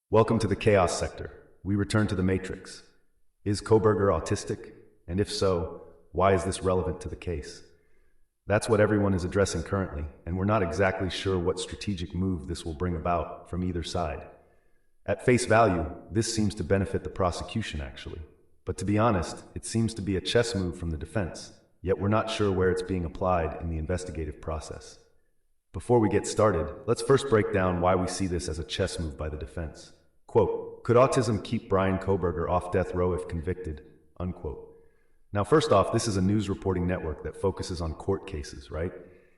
Welcome to the chaos sector. We return to the matrix. Is Koberger autistic? And if so, why is this relevant to the case? That's what everyone is addressing currently, and we're not exactly sure what strategic move this will bring about from either side. At face value, this seems to benefit the prosecution actually. But to be honest, it seems to be a chess move from the defense, yet we're not sure where it's being applied in the investigative process. Before we get started, let's first break down why we see this as a chess move by the defense. Quote, could autism keep Bryan Kohberger off death row if convicted? Unquote. Now, first off, this is a news reporting network that focuses on court cases, right?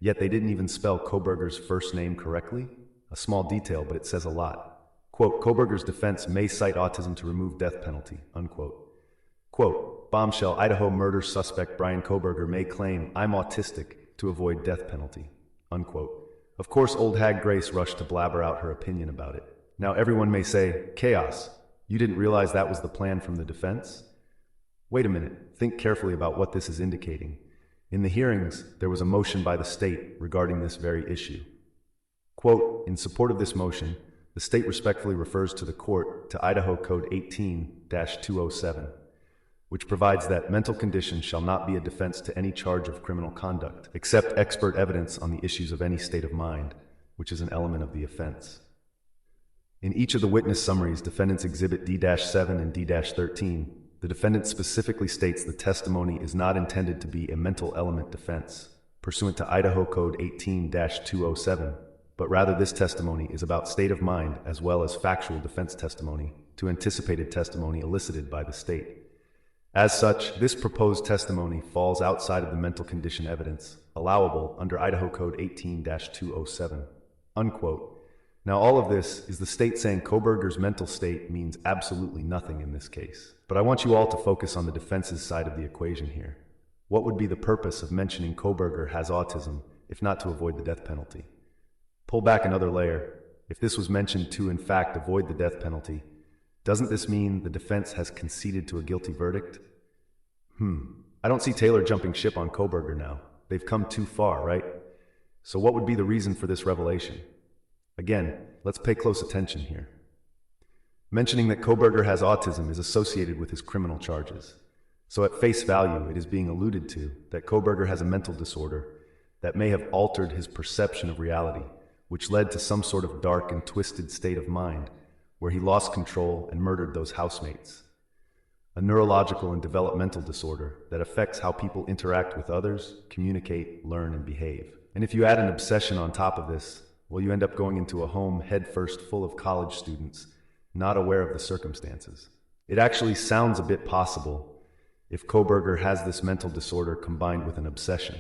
Yet they didn't even spell Kohberger's first name correctly. A small detail, but it says a lot. Quote, Kohberger's defense may cite autism to remove death penalty, unquote. Quote, bombshell, Idaho murder suspect Bryan Kohberger may claim I'm autistic to avoid death penalty, unquote. Of course, old hag Grace rushed to blabber out her opinion about it. Now everyone may say, chaos, you didn't realize that was the plan from the defense? Wait a minute, think carefully about what this is indicating. In the hearings, there was a motion by the state regarding this very issue. Quote, in support of this motion, the state respectfully refers to the court to Idaho Code 18-207, which provides that mental condition shall not be a defense to any charge of criminal conduct, except expert evidence on the issues of any state of mind, which is an element of the offense. In each of the witness summaries, defendants exhibit D-7 and D-13, the defendant specifically states the testimony is not intended to be a mental element defense, pursuant to Idaho Code 18-207, but rather this testimony is about state of mind as well as factual defense testimony to anticipated testimony elicited by the state. As such, this proposed testimony falls outside of the mental condition evidence, allowable under Idaho Code 18-207, unquote. Now all of this is the state saying Kohberger's mental state means absolutely nothing in this case. But I want you all to focus on the defense's side of the equation here. What would be the purpose of mentioning Kohberger has autism, if not to avoid the death penalty? Pull back another layer. If this was mentioned to in fact avoid the death penalty, doesn't this mean the defense has conceded to a guilty verdict? I don't see Taylor jumping ship on Kohberger now. They've come too far, right? So what would be the reason for this revelation? Again, let's pay close attention here. Mentioning that Kohberger has autism is associated with his criminal charges. So at face value, it is being alluded to that Kohberger has a mental disorder that may have altered his perception of reality, which led to some sort of dark and twisted state of mind where he lost control and murdered those housemates. A neurological and developmental disorder that affects how people interact with others, communicate, learn, and behave. And if you add an obsession on top of this, well, you end up going into a home headfirst full of college students, not aware of the circumstances. It actually sounds a bit possible if Kohberger has this mental disorder combined with an obsession.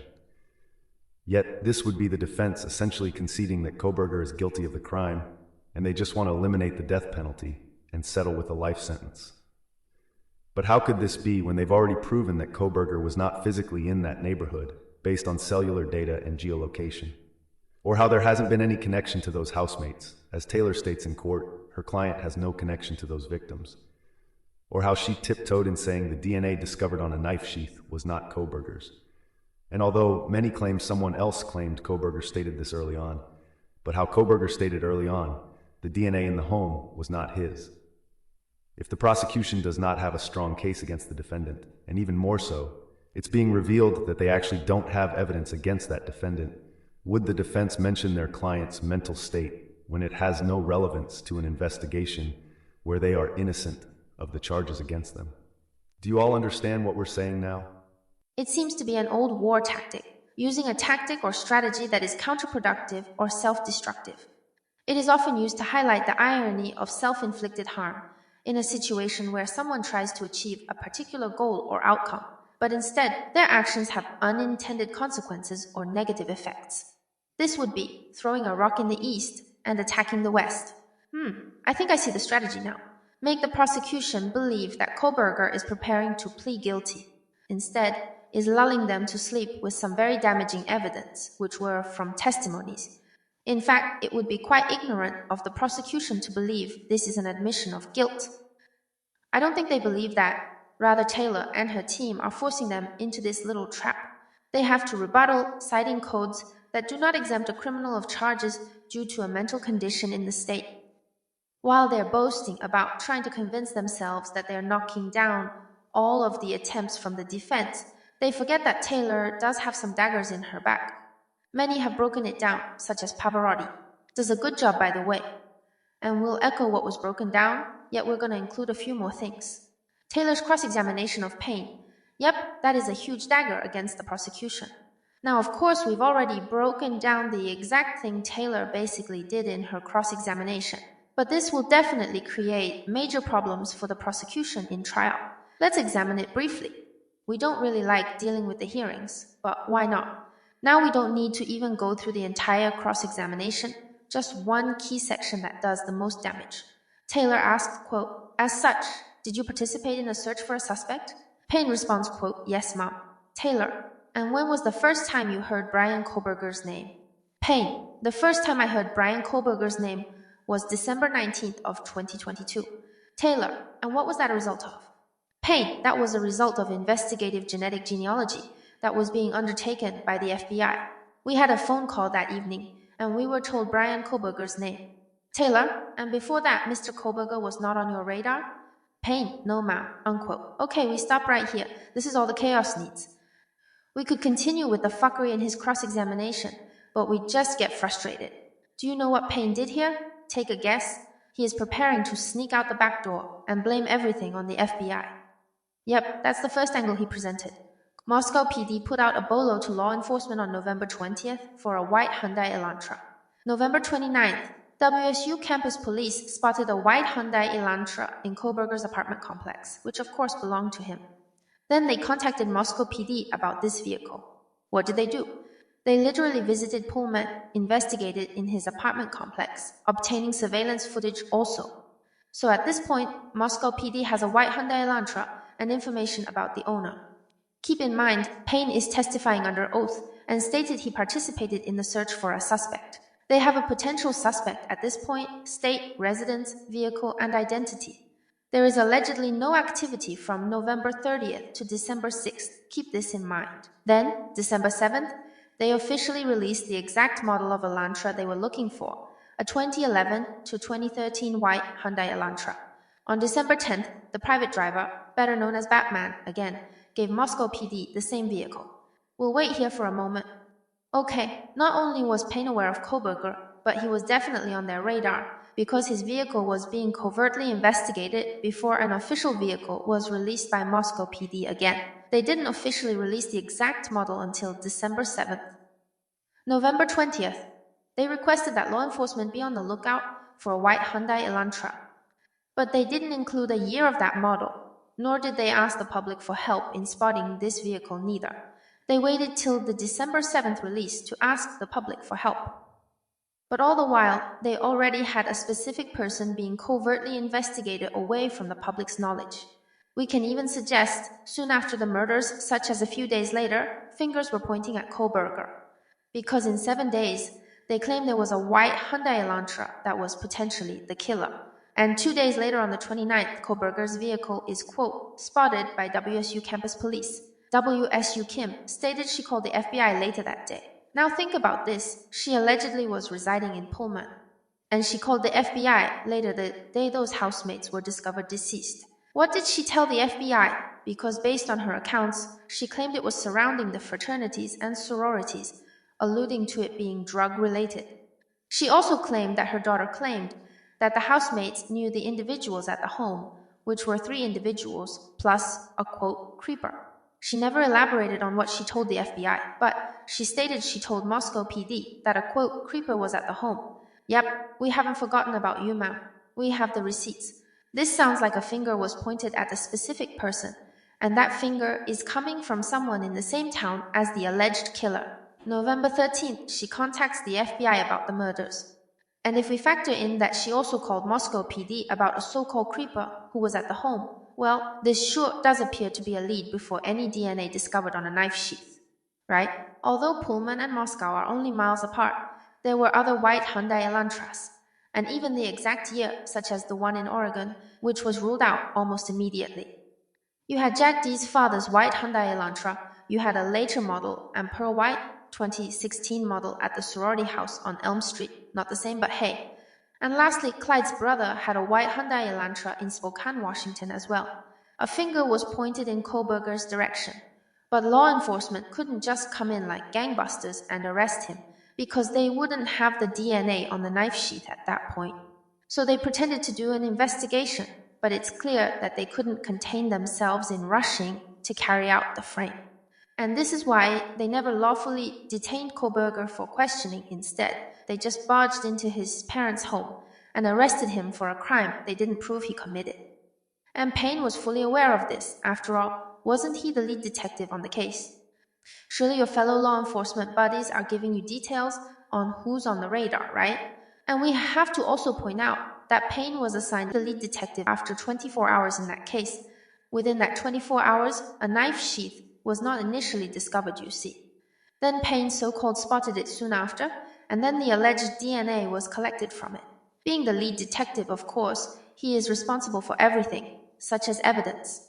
Yet this would be the defense essentially conceding that Kohberger is guilty of the crime, and they just want to eliminate the death penalty and settle with a life sentence. But how could this be when they've already proven that Kohberger was not physically in that neighborhood based on cellular data and geolocation? Or how there hasn't been any connection to those housemates. As Taylor states in court, her client has no connection to those victims. Or how she tiptoed in saying the DNA discovered on a knife sheath was not Kohberger's. And although many claim someone else claimed Kohberger stated this early on, but how Kohberger stated early on, the DNA in the home was not his. If the prosecution does not have a strong case against the defendant, and even more so, it's being revealed that they actually don't have evidence against that defendant, would the defense mention their client's mental state when it has no relevance to an investigation where they are innocent of the charges against them? Do you all understand what we're saying now? It seems to be an old war tactic, using a tactic or strategy that is counterproductive or self-destructive. It is often used to highlight the irony of self-inflicted harm in a situation where someone tries to achieve a particular goal or outcome, but instead their actions have unintended consequences or negative effects. This would be throwing a rock in the east and attacking the west. I think I see the strategy now. Make the prosecution believe that Kohberger is preparing to plead guilty. Instead, is lulling them to sleep with some very damaging evidence, which were from testimonies. In fact, it would be quite ignorant of the prosecution to believe this is an admission of guilt. I don't think they believe that. Rather, Taylor and her team are forcing them into this little trap. They have to rebuttal, citing codes that do not exempt a criminal of charges due to a mental condition in the state. While they're boasting about trying to convince themselves that they're knocking down all of the attempts from the defense, they forget that Taylor does have some daggers in her back. Many have broken it down, such as Pavarotti. Does a good job, by the way. And we'll echo what was broken down, yet we're going to include a few more things. Taylor's cross-examination of Payne. Yep, that is a huge dagger against the prosecution. Now, of course, we've already broken down the exact thing Taylor basically did in her cross-examination, but this will definitely create major problems for the prosecution in trial. Let's examine it briefly. We don't really like dealing with the hearings, but why not? Now we don't need to even go through the entire cross-examination, just one key section that does the most damage. Taylor asked, quote, "As such, did you participate in a search for a suspect?" Payne responds, quote, "Yes, ma'am." Taylor, "And when was the first time you heard Brian Koberger's name?" Payne, "The first time I heard Brian Koberger's name was December 19th of 2022. Taylor, "And what was that a result of?" Payne, "That was a result of investigative genetic genealogy that was being undertaken by the FBI. We had a phone call that evening, and we were told Brian Koberger's name." Taylor, "And before that, Mr. Koberger was not on your radar?" Payne, "No, ma'am," unquote. Okay, we stop right here. This is all the chaos needs. We could continue with the fuckery in his cross-examination, but we just get frustrated. Do you know what Payne did here? Take a guess. He is preparing to sneak out the back door and blame everything on the FBI. Yep, that's the first angle he presented. Moscow PD put out a bolo to law enforcement on November 20th for a white Hyundai Elantra. November 29th, WSU campus police spotted a white Hyundai Elantra in Koberger's apartment complex, which of course belonged to him. Then they contacted Moscow PD about this vehicle. What did they do? They literally visited Pullman, investigated in his apartment complex, obtaining surveillance footage also. So at this point, Moscow PD has a white Hyundai Elantra and information about the owner. Keep in mind, Payne is testifying under oath and stated he participated in the search for a suspect. They have a potential suspect at this point, state, residence, vehicle, and identity. There is allegedly no activity from November 30th to December 6th. Keep this in mind. Then, December 7th, they officially released the exact model of Elantra they were looking for, a 2011 to 2013 white Hyundai Elantra. On December 10th, the private driver, better known as Batman, again, gave Moscow PD the same vehicle. We'll wait here for a moment. Okay, not only was Payne aware of Koberger, but he was definitely on their radar because his vehicle was being covertly investigated before an official vehicle was released by Moscow PD again. They didn't officially release the exact model until December 7th. November 20th, they requested that law enforcement be on the lookout for a white Hyundai Elantra. But they didn't include a year of that model, nor did they ask the public for help in spotting this vehicle neither. They waited till the December 7th release to ask the public for help. But all the while, they already had a specific person being covertly investigated away from the public's knowledge. We can even suggest, soon after the murders, such as a few days later, fingers were pointing at Koberger. Because in 7 days, they claimed there was a white Hyundai Elantra that was potentially the killer. And 2 days later on the 29th, Koberger's vehicle is, quote, spotted by WSU campus police. WSU Kim stated she called the FBI later that day. Now think about this. She allegedly was residing in Pullman. And she called the FBI later the day those housemates were discovered deceased. What did she tell the FBI? Because based on her accounts, she claimed it was surrounding the fraternities and sororities, alluding to it being drug-related. She also claimed that her daughter claimed that the housemates knew the individuals at the home, which were 3 individuals, plus a, quote, creeper. She never elaborated on what she told the FBI, but she stated she told Moscow PD that a, quote, creeper was at the home. Yep, we haven't forgotten about you, ma'am. We have the receipts. This sounds like a finger was pointed at a specific person, and that finger is coming from someone in the same town as the alleged killer. November 13th, she contacts the FBI about the murders. And if we factor in that she also called Moscow PD about a so-called creeper who was at the home, well, this sure does appear to be a lead before any DNA discovered on a knife sheath, right? Although Pullman and Moscow are only miles apart, there were other white Hyundai Elantras, and even the exact year, such as the one in Oregon, which was ruled out almost immediately. You had Jack D's father's white Hyundai Elantra, you had a later model, and Pearl White, 2016 model at the sorority house on Elm Street, not the same but hey. And lastly, Clyde's brother had a white Hyundai Elantra in Spokane, Washington as well. A finger was pointed in Koberger's direction. But law enforcement couldn't just come in like gangbusters and arrest him, because they wouldn't have the DNA on the knife sheath at that point. So they pretended to do an investigation, but it's clear that they couldn't contain themselves in rushing to carry out the frame. And this is why they never lawfully detained Koberger for questioning. Instead, they just barged into his parents' home and arrested him for a crime they didn't prove he committed. And Payne was fully aware of this. After all, wasn't he the lead detective on the case? Surely your fellow law enforcement buddies are giving you details on who's on the radar, right? And we have to also point out that Payne was assigned the lead detective after 24 hours in that case. Within that 24 hours, a knife sheath was not initially discovered, you see. Then Payne so-called spotted it soon after, and then the alleged DNA was collected from it. Being the lead detective, of course, he is responsible for everything, such as evidence.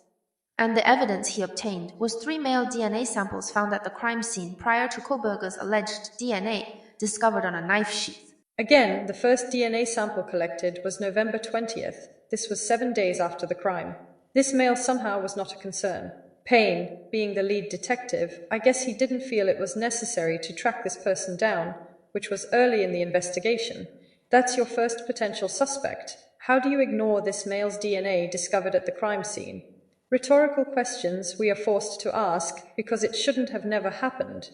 And the evidence he obtained was 3 male DNA samples found at the crime scene prior to Koberger's alleged DNA discovered on a knife sheath. Again, the first DNA sample collected was November 20th. This was 7 days after the crime. This male somehow was not a concern. Payne, being the lead detective, I guess he didn't feel it was necessary to track this person down, which was early in the investigation. That's your first potential suspect. How do you ignore this male's DNA discovered at the crime scene? Rhetorical questions we are forced to ask because it shouldn't have never happened.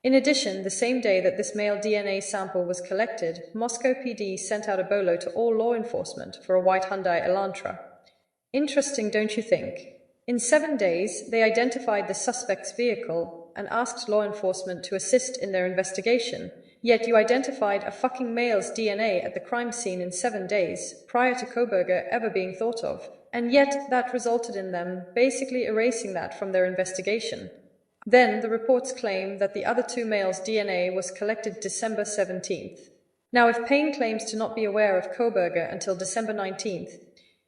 In addition, the same day that this male DNA sample was collected, Moscow PD sent out a bolo to all law enforcement for a white Hyundai Elantra. Interesting, don't you think? In 7 days, they identified the suspect's vehicle and asked law enforcement to assist in their investigation. Yet you identified a fucking male's DNA at the crime scene in 7 days, prior to Koberger ever being thought of. And yet that resulted in them basically erasing that from their investigation. Then the reports claim that the other 2 males' DNA was collected December 17th. Now if Payne claims to not be aware of Koberger until December 19th,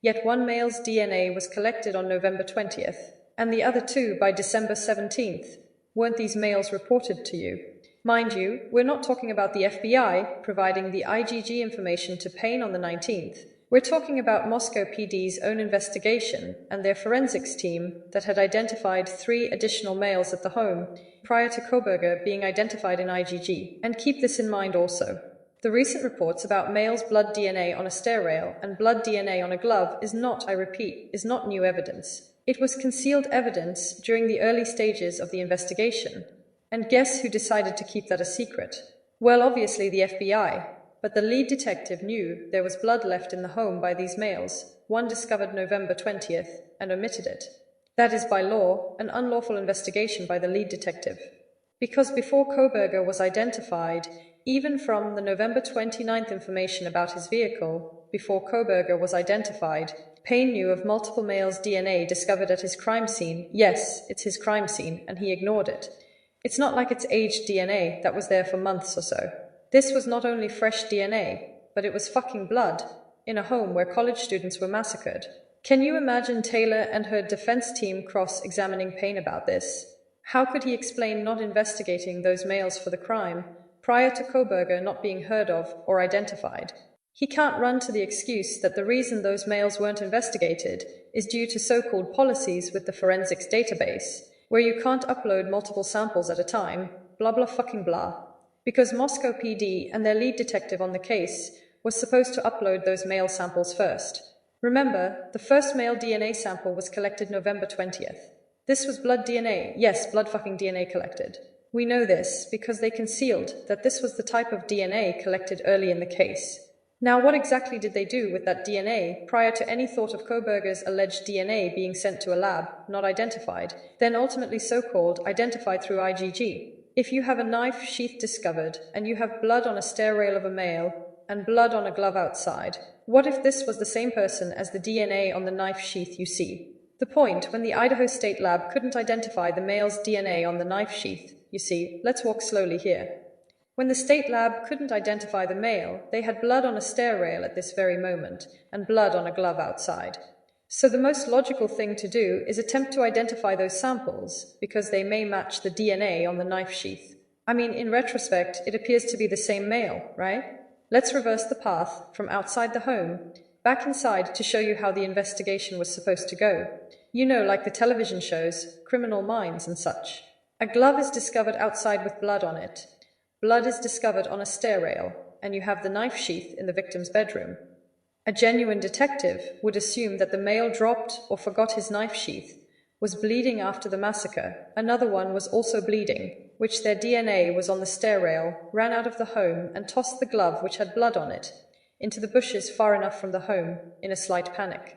yet 1 male's DNA was collected on November 20th, and the other 2 by December 17th, weren't these males reported to you? Mind you, we're not talking about the FBI providing the IgG information to Payne on the 19th. We're talking about Moscow PD's own investigation and their forensics team that had identified 3 additional males at the home prior to Koberger being identified in IgG. And keep this in mind also. The recent reports about males' blood DNA on a stair rail and blood DNA on a glove is not, I repeat, is not new evidence. It was concealed evidence during the early stages of the investigation. And guess who decided to keep that a secret? Well, obviously the FBI. But the lead detective knew there was blood left in the home by these males, one discovered November 20th, and omitted it. That is by law an unlawful investigation by the lead detective. Because before Koberger was identified, even from the November 29th information about his vehicle, before Koberger was identified, Payne knew of multiple males' DNA discovered at his crime scene. Yes, it's his crime scene, and he ignored it. It's not like it's aged DNA that was there for months or so. This was not only fresh DNA, but it was fucking blood, in a home where college students were massacred. Can you imagine Taylor and her defense team cross-examining Payne about this? How could he explain not investigating those males for the crime, prior to Koberger not being heard of or identified? He can't run to the excuse that the reason those males weren't investigated is due to so-called policies with the forensics database, where you can't upload multiple samples at a time, blah blah fucking blah. Because Moscow PD and their lead detective on the case was supposed to upload those male samples first. Remember, the first male DNA sample was collected November 20th. This was blood DNA, yes, blood fucking DNA collected. We know this because they concealed that this was the type of DNA collected early in the case. Now what exactly did they do with that DNA prior to any thought of Koberger's alleged DNA being sent to a lab, not identified, then ultimately so-called identified through IgG? If you have a knife sheath discovered, and you have blood on a stair rail of a male, and blood on a glove outside, what if this was the same person as the DNA on the knife sheath you see? The point, when the Idaho State Lab couldn't identify the male's DNA on the knife sheath, you see, let's walk slowly here. When the state lab couldn't identify the male, they had blood on a stair rail at this very moment, and blood on a glove outside. So the most logical thing to do is attempt to identify those samples, because they may match the DNA on the knife sheath. I mean, in retrospect, it appears to be the same male, right? Let's reverse the path from outside the home back inside to show you how the investigation was supposed to go. You know, like the television shows, Criminal Minds and such. A glove is discovered outside with blood on it. Blood is discovered on a stair rail, and you have the knife sheath in the victim's bedroom. A genuine detective would assume that the male dropped or forgot his knife sheath, was bleeding after the massacre. Another one was also bleeding, which their DNA was on the stair rail, ran out of the home and tossed the glove, which had blood on it, into the bushes far enough from the home, in a slight panic.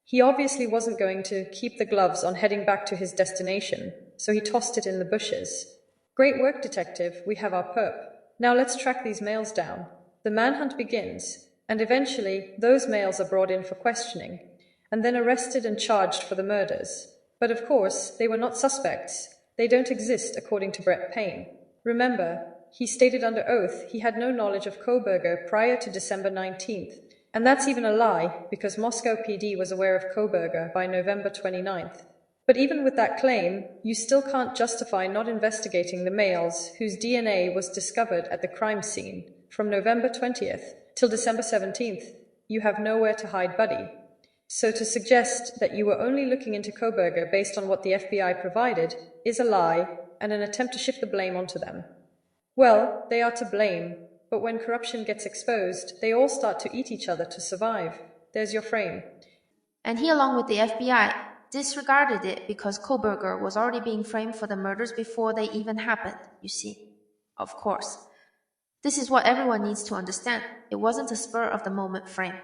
He obviously wasn't going to keep the gloves on heading back to his destination, so he tossed it in the bushes. Great work, detective, we have our perp. Now let's track these males down. The manhunt begins, and eventually those males are brought in for questioning, and then arrested and charged for the murders. But of course, they were not suspects. They don't exist according to Brett Payne. Remember, he stated under oath he had no knowledge of Koberger prior to December 19th. And that's even a lie, because Moscow PD was aware of Koberger by November 29th. But even with that claim, you still can't justify not investigating the males whose DNA was discovered at the crime scene from November 20th till December 17th. You have nowhere to hide, buddy. So to suggest that you were only looking into Koberger based on what the FBI provided is a lie and an attempt to shift the blame onto them. Well, they are to blame, but when corruption gets exposed, they all start to eat each other to survive. There's your frame. And he, along with the FBI, disregarded it because Koberger was already being framed for the murders before they even happened, you see. Of course. This is what everyone needs to understand. It wasn't a spur-of-the-moment frame.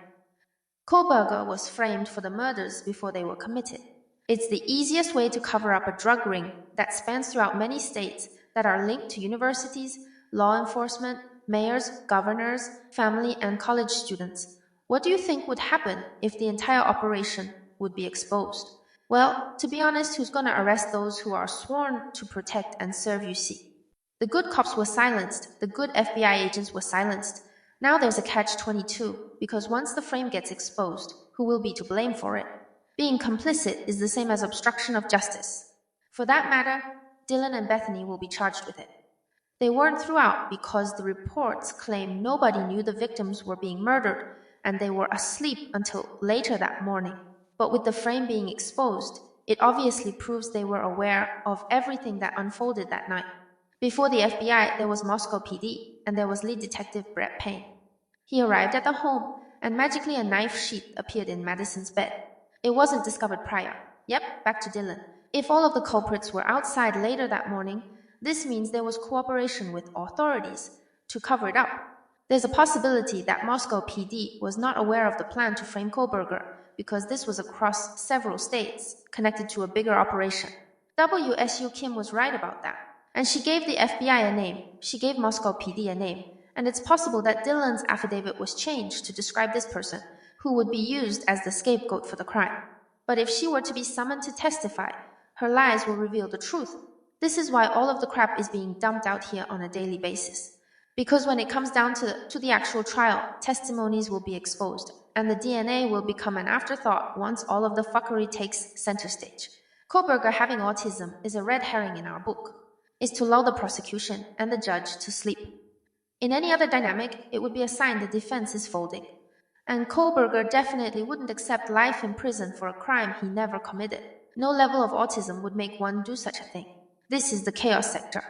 Koberger was framed for the murders before they were committed. It's the easiest way to cover up a drug ring that spans throughout many states that are linked to universities, law enforcement, mayors, governors, family, and college students. What do you think would happen if the entire operation would be exposed? Well, to be honest, who's going to arrest those who are sworn to protect and serve, you see? The good cops were silenced, the good FBI agents were silenced. Now there's a catch-22, because once the frame gets exposed, who will be to blame for it? Being complicit is the same as obstruction of justice. For that matter, Dylan and Bethany will be charged with it. They weren't throughout because the reports claim nobody knew the victims were being murdered, and they were asleep until later that morning. But with the frame being exposed, it obviously proves they were aware of everything that unfolded that night. Before the FBI, there was Moscow PD, and there was lead detective Brett Payne. He arrived at the home, and magically a knife sheath appeared in Madison's bed. It wasn't discovered prior. Yep, back to Dylan. If all of the culprits were outside later that morning, this means there was cooperation with authorities to cover it up. There's a possibility that Moscow PD was not aware of the plan to frame Koberger because this was across several states, connected to a bigger operation. WSU Kim was right about that. And she gave the FBI a name, she gave Moscow PD a name, and it's possible that Dylan's affidavit was changed to describe this person, who would be used as the scapegoat for the crime. But if she were to be summoned to testify, her lies will reveal the truth. This is why all of the crap is being dumped out here on a daily basis. Because when it comes down to the actual trial, testimonies will be exposed, and the DNA will become an afterthought once all of the fuckery takes center stage. Koberger having autism is a red herring in our book. Is to lull the prosecution and the judge to sleep. In any other dynamic, it would be a sign the defense is folding. And Koberger definitely wouldn't accept life in prison for a crime he never committed. No level of autism would make one do such a thing. This is the chaos sector.